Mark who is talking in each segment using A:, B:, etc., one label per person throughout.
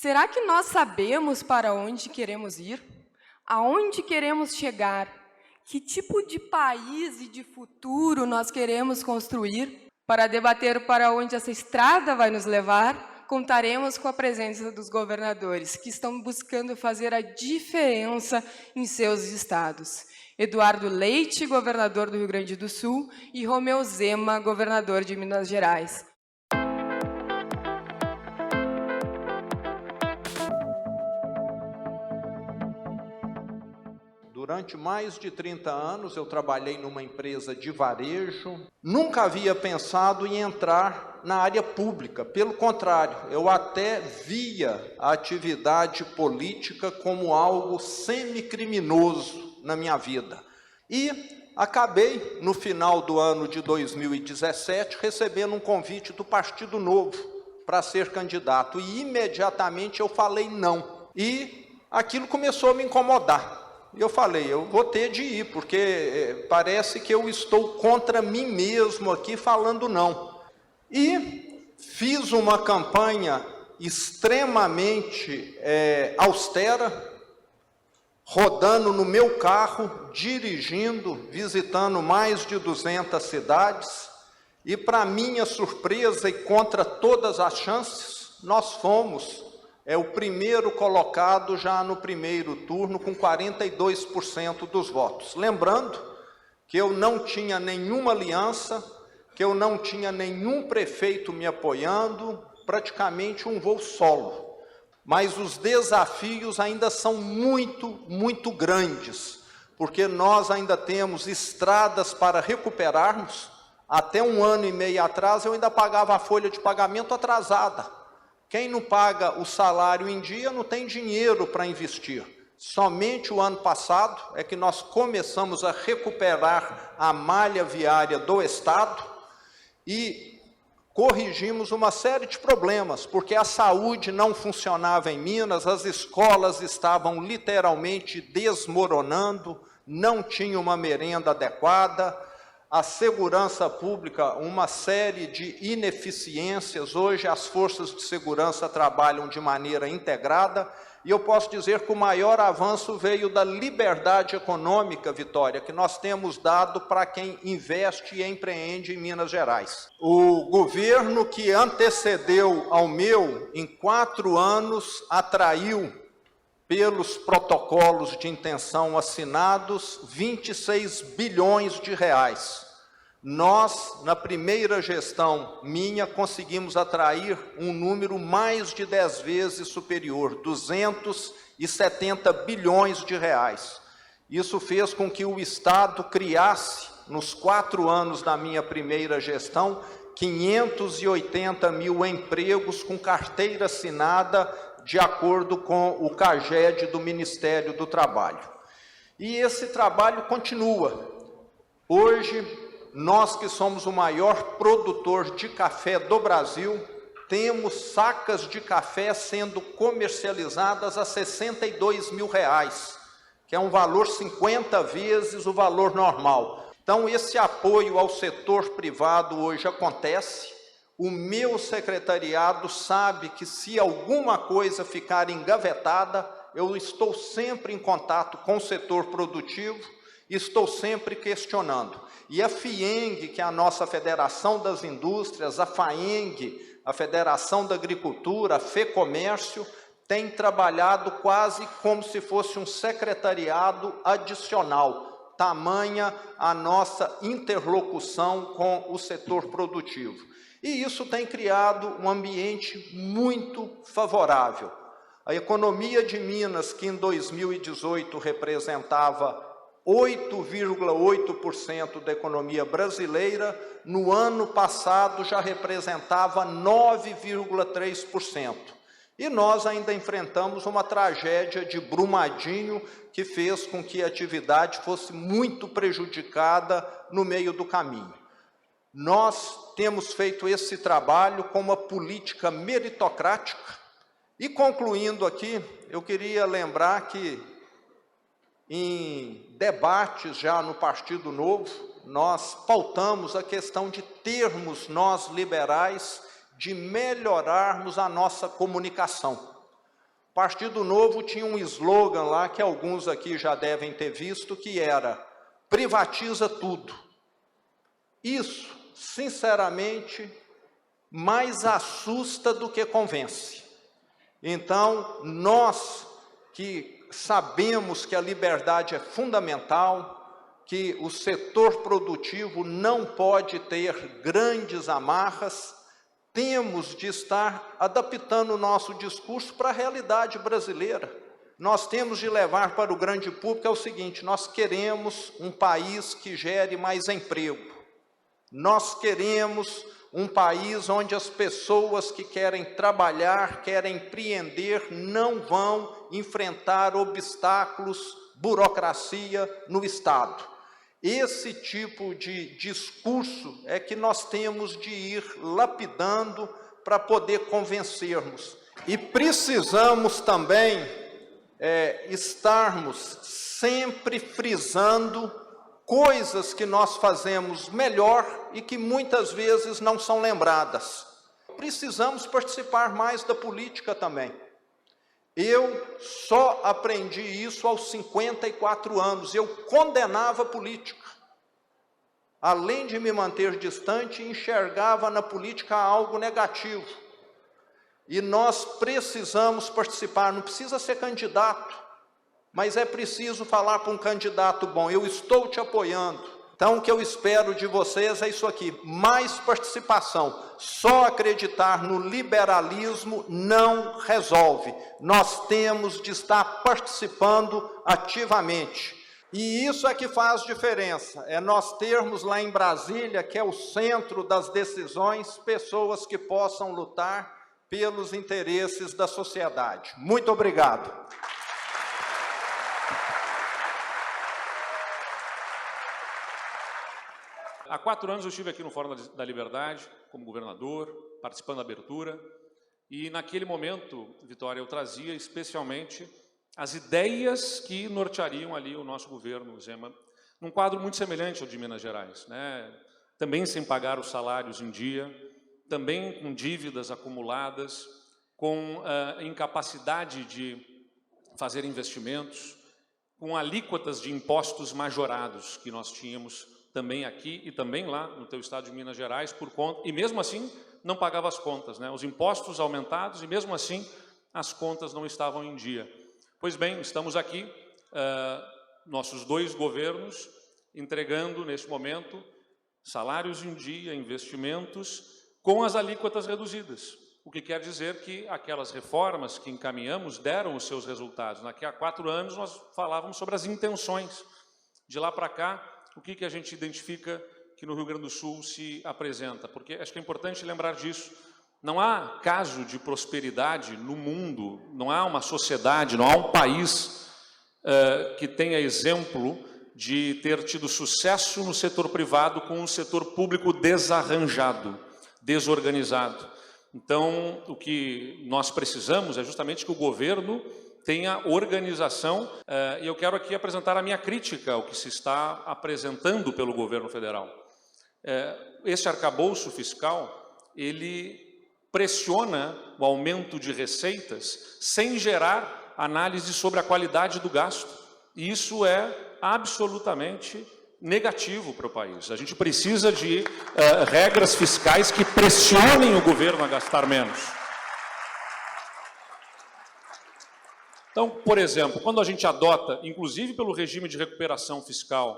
A: Será que nós sabemos para onde queremos ir? Aonde queremos chegar? Que tipo de país e de futuro nós queremos construir? Para debater para onde essa estrada vai nos levar, contaremos com a presença dos governadores, que estão buscando fazer a diferença em seus estados. Eduardo Leite, governador do Rio Grande do Sul, e Romeu Zema, governador de Minas Gerais.
B: Durante mais de 30 anos eu trabalhei numa empresa de varejo. Nunca havia pensado em entrar na área pública. Pelo contrário, eu até via a atividade política como algo semicriminoso na minha vida. E acabei, no final do ano de 2017, recebendo um convite do Partido Novo para ser candidato. E imediatamente eu falei não. E aquilo começou a me incomodar. E eu falei, eu vou ter de ir, porque parece que eu estou contra mim mesmo aqui falando não. E fiz uma campanha extremamente austera, rodando no meu carro, dirigindo, visitando mais de 200 cidades. E para minha surpresa e contra todas as chances, nós fomos o primeiro colocado já no primeiro turno, com 42% dos votos. Lembrando que eu não tinha nenhuma aliança, que eu não tinha nenhum prefeito me apoiando, praticamente um voo solo. Mas os desafios ainda são muito grandes, porque nós ainda temos estradas para recuperarmos. Até 1 ano e meio atrás eu ainda pagava a folha de pagamento atrasada. Quem não paga o salário em dia não tem dinheiro para investir. Somente o ano passado é que nós começamos a recuperar a malha viária do Estado e corrigimos uma série de problemas, porque a saúde não funcionava em Minas, as escolas estavam literalmente desmoronando, não tinha uma merenda adequada, a segurança pública, uma série de ineficiências. Hoje as forças de segurança trabalham de maneira integrada, e eu posso dizer que o maior avanço veio da liberdade econômica, Vitória, que nós temos dado para quem investe e empreende em Minas Gerais. O governo que antecedeu ao meu, em 4 anos, atraiu, pelos protocolos de intenção assinados, 26 bilhões de reais. Nós, na primeira gestão minha, conseguimos atrair um número mais de 10 vezes superior, 270 bilhões de reais. Isso fez com que o Estado criasse, nos 4 anos da minha primeira gestão, 580 mil empregos com carteira assinada, de acordo com o CAGED do Ministério do Trabalho. E esse trabalho continua. Hoje, nós que somos o maior produtor de café do Brasil, temos sacas de café sendo comercializadas a R$ 62 mil, que é um valor 50 vezes o valor normal. Então, esse apoio ao setor privado hoje acontece. O meu secretariado sabe que se alguma coisa ficar engavetada, eu estou sempre em contato com o setor produtivo, estou sempre questionando. E a FIENG, que é a nossa Federação das Indústrias, a FAENG, a Federação da Agricultura, a FEComércio, tem trabalhado quase como se fosse um secretariado adicional, tamanha a nossa interlocução com o setor produtivo. E isso tem criado um ambiente muito favorável. A economia de Minas, que em 2018 representava 8,8% da economia brasileira, no ano passado já representava 9,3%. E nós ainda enfrentamos uma tragédia de Brumadinho, que fez com que a atividade fosse muito prejudicada no meio do caminho. Nós temos feito esse trabalho com uma política meritocrática. E concluindo aqui, eu queria lembrar que em debates já no Partido Novo, nós pautamos a questão de termos, nós liberais, de melhorarmos a nossa comunicação. O Partido Novo tinha um slogan lá que alguns aqui já devem ter visto, que era: privatiza tudo. Isso, sinceramente, mais assusta do que convence. Então, nós que sabemos que a liberdade é fundamental, que o setor produtivo não pode ter grandes amarras, temos de estar adaptando o nosso discurso para a realidade brasileira. Nós temos de levar para o grande público é o seguinte: nós queremos um país que gere mais emprego. Nós queremos um país onde as pessoas que querem trabalhar, querem empreender, não vão enfrentar obstáculos, burocracia no Estado. Esse tipo de discurso é que nós temos de ir lapidando para poder convencermos. E precisamos também estarmos sempre frisando coisas que nós fazemos melhor e que muitas vezes não são lembradas. Precisamos participar mais da política também. Eu só aprendi isso aos 54 anos. Eu condenava a política. Além de me manter distante, enxergava na política algo negativo. E nós precisamos participar. Não precisa ser candidato, mas é preciso falar para um candidato bom: eu estou te apoiando. Então, o que eu espero de vocês é isso aqui: mais participação. Só acreditar no liberalismo não resolve. Nós temos de estar participando ativamente. E isso é que faz diferença. É nós termos lá em Brasília, que é o centro das decisões, pessoas que possam lutar pelos interesses da sociedade. Muito obrigado.
C: Há 4 anos eu estive aqui no Fórum da Liberdade, como governador, participando da abertura, e naquele momento, Vitória, eu trazia especialmente as ideias que norteariam ali o nosso governo, Zema, num quadro muito semelhante ao de Minas Gerais, né? Também sem pagar os salários em dia, também com dívidas acumuladas, com incapacidade de fazer investimentos, com alíquotas de impostos majorados que nós tínhamos também aqui e também lá no teu estado de Minas Gerais, por conta, e mesmo assim não pagava as contas, né? Os impostos aumentados e mesmo assim as contas não estavam em dia. Pois bem, estamos aqui, nossos 2 governos, entregando neste momento salários em dia, investimentos, com as alíquotas reduzidas. O que quer dizer que aquelas reformas que encaminhamos deram os seus resultados. Daqui a 4 anos nós falávamos sobre as intenções. De lá para cá, o que a gente identifica que no Rio Grande do Sul se apresenta? Porque acho que é importante lembrar disso. Não há caso de prosperidade no mundo, não há uma sociedade, não há um país que tenha exemplo de ter tido sucesso no setor privado com um setor público desarranjado, desorganizado. Então, o que nós precisamos é justamente que o governo tenha organização, e eu quero aqui apresentar a minha crítica ao que se está apresentando pelo governo federal. Esse arcabouço fiscal, ele pressiona o aumento de receitas sem gerar análise sobre a qualidade do gasto. E isso é absolutamente negativo para o país. A gente precisa de regras fiscais que pressionem o governo a gastar menos. Então, por exemplo, quando a gente adota, inclusive pelo regime de recuperação fiscal,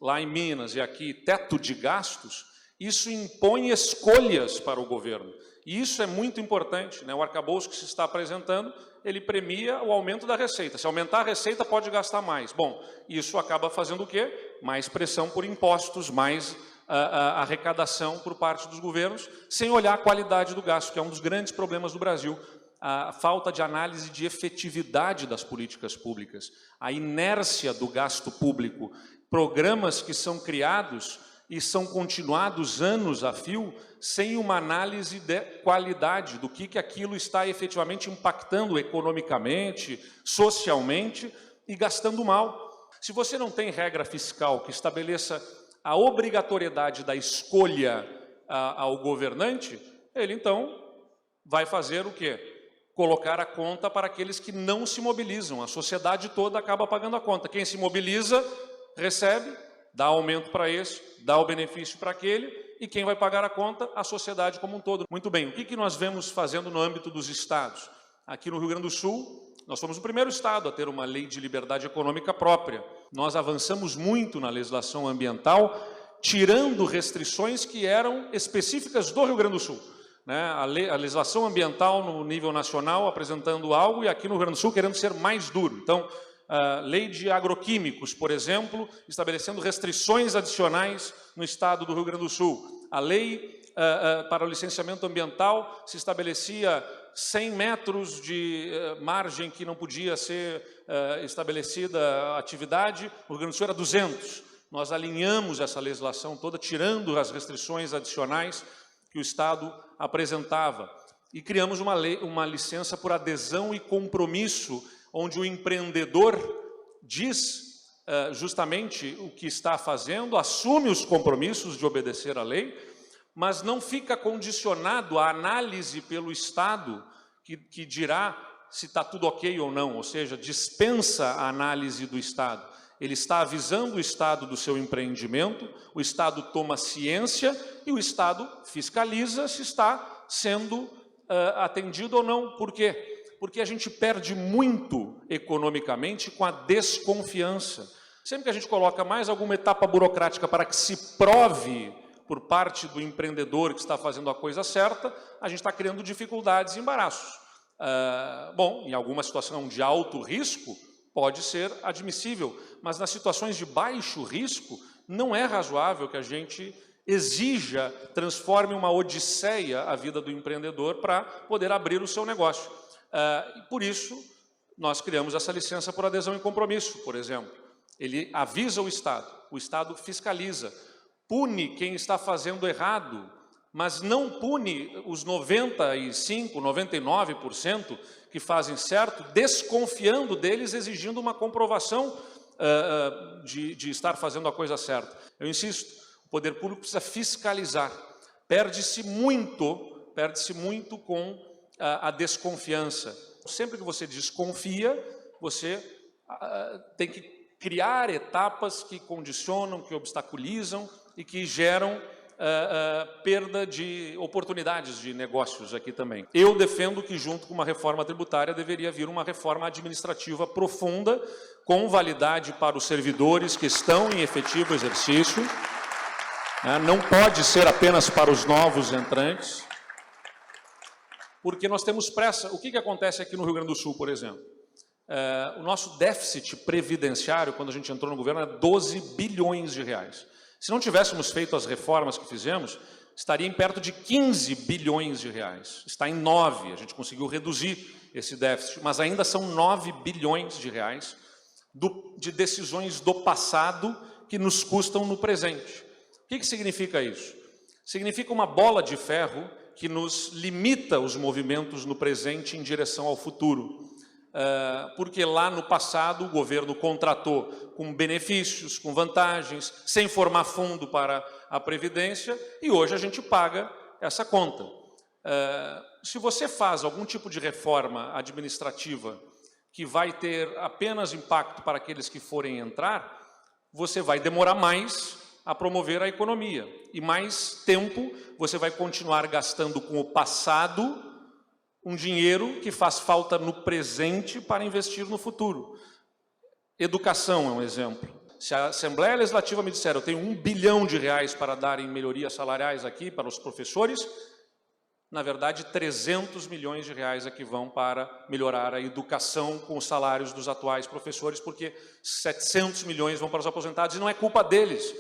C: lá em Minas e aqui, teto de gastos, isso impõe escolhas para o governo. E isso é muito importante, né? O arcabouço que se está apresentando, ele premia o aumento da receita. Se aumentar a receita, pode gastar mais. Bom, isso acaba fazendo o quê? Mais pressão por impostos, mais arrecadação por parte dos governos, sem olhar a qualidade do gasto, que é um dos grandes problemas do Brasil. A falta de análise de efetividade das políticas públicas, a inércia do gasto público, programas que são criados e são continuados anos a fio, sem uma análise de qualidade do que aquilo está efetivamente impactando economicamente, socialmente e gastando mal. Se você não tem regra fiscal que estabeleça a obrigatoriedade da escolha ao governante, ele então vai fazer o quê? colocar a conta para aqueles que não se mobilizam. A sociedade toda acaba pagando a conta. Quem se mobiliza, recebe, dá aumento para esse, dá o benefício para aquele, e quem vai pagar a conta? A sociedade como um todo. Muito bem, o que nós vemos fazendo no âmbito dos estados? Aqui no Rio Grande do Sul, nós fomos o primeiro estado a ter uma lei de liberdade econômica própria. Nós avançamos muito na legislação ambiental, tirando restrições que eram específicas do Rio Grande do Sul. A legislação ambiental no nível nacional apresentando algo, e aqui no Rio Grande do Sul querendo ser mais duro. Então, a lei de agroquímicos, por exemplo, estabelecendo restrições adicionais no estado do Rio Grande do Sul. A lei para o licenciamento ambiental se estabelecia 100 metros de margem que não podia ser estabelecida a atividade, o Rio Grande do Sul era 200. Nós alinhamos essa legislação toda, tirando as restrições adicionais que o Estado apresentava. E criamos uma licença por adesão e compromisso, onde o empreendedor diz justamente o que está fazendo, assume os compromissos de obedecer à lei, mas não fica condicionado à análise pelo Estado, que dirá se está tudo ok ou não, ou seja, dispensa a análise do Estado. Ele está avisando o Estado do seu empreendimento, o Estado toma ciência e o Estado fiscaliza se está sendo atendido ou não. Por quê? Porque a gente perde muito economicamente com a desconfiança. Sempre que a gente coloca mais alguma etapa burocrática para que se prove por parte do empreendedor que está fazendo a coisa certa, a gente está criando dificuldades e embaraços. Bom, em alguma situação de alto risco, pode ser admissível, mas nas situações de baixo risco, não é razoável que a gente exija, transforme uma odisseia a vida do empreendedor para poder abrir o seu negócio. Por isso, nós criamos essa licença por adesão e compromisso, por exemplo. Ele avisa o Estado fiscaliza, pune quem está fazendo errado, mas não pune os 95%, 99% que fazem certo, desconfiando deles, exigindo uma comprovação de estar fazendo a coisa certa. Eu insisto, o poder público precisa fiscalizar. Perde-se muito com a desconfiança. Sempre que você desconfia, você tem que criar etapas que condicionam, que obstaculizam e que geram perda de oportunidades de negócios aqui também. Eu defendo que, junto com uma reforma tributária, deveria vir uma reforma administrativa profunda, com validade para os servidores que estão em efetivo exercício. Não pode ser apenas para os novos entrantes, porque nós temos pressa. O que acontece aqui no Rio Grande do Sul, por exemplo? O nosso déficit previdenciário, quando a gente entrou no governo, era 12 bilhões de reais. Se não tivéssemos feito as reformas que fizemos, estaria em perto de 15 bilhões de reais. Está em 9, a gente conseguiu reduzir esse déficit, mas ainda são 9 bilhões de reais de decisões do passado que nos custam no presente. O que significa isso? Significa uma bola de ferro que nos limita os movimentos no presente em direção ao futuro. Porque lá no passado o governo contratou com benefícios, com vantagens, sem formar fundo para a Previdência, e hoje a gente paga essa conta. Se você faz algum tipo de reforma administrativa que vai ter apenas impacto para aqueles que forem entrar, você vai demorar mais a promover a economia, e mais tempo você vai continuar gastando com o passado um dinheiro que faz falta no presente para investir no futuro. Educação é um exemplo. Se a Assembleia Legislativa me disser, eu tenho 1 bilhão de reais para dar em melhorias salariais aqui para os professores, na verdade 300 milhões de reais aqui vão para melhorar a educação com os salários dos atuais professores, porque 700 milhões vão para os aposentados, e não é culpa deles.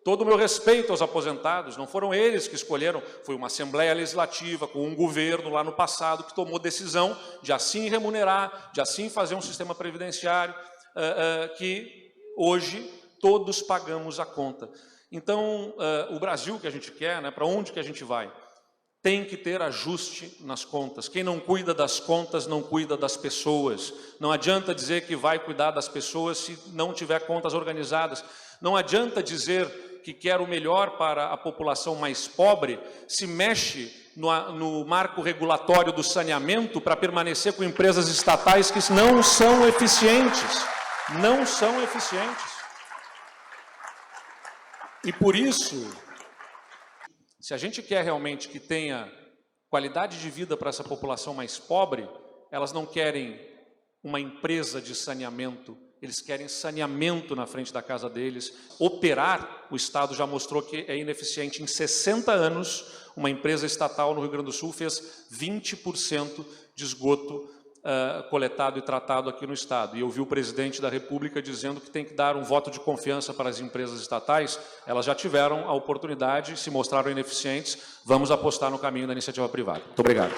C: Todo o meu respeito aos aposentados, não foram eles que escolheram, foi uma Assembleia Legislativa com um governo lá no passado que tomou decisão de assim remunerar, de assim fazer um sistema previdenciário, que hoje todos pagamos a conta. Então, o Brasil que a gente quer, para onde que a gente vai? Tem que ter ajuste nas contas. Quem não cuida das contas não cuida das pessoas. Não adianta dizer que vai cuidar das pessoas se não tiver contas organizadas. Não adianta dizer que quer o melhor para a população mais pobre, se mexe no marco regulatório do saneamento para permanecer com empresas estatais que não são eficientes. Não são eficientes. E por isso, se a gente quer realmente que tenha qualidade de vida para essa população mais pobre, elas não querem uma empresa de saneamento, eles querem saneamento na frente da casa deles. Operar, o Estado já mostrou que é ineficiente. Em 60 anos, uma empresa estatal no Rio Grande do Sul fez 20% de esgoto coletado e tratado aqui no Estado. E eu vi o presidente da República dizendo que tem que dar um voto de confiança para as empresas estatais. Elas já tiveram a oportunidade, se mostraram ineficientes, vamos apostar no caminho da iniciativa privada. Muito obrigado.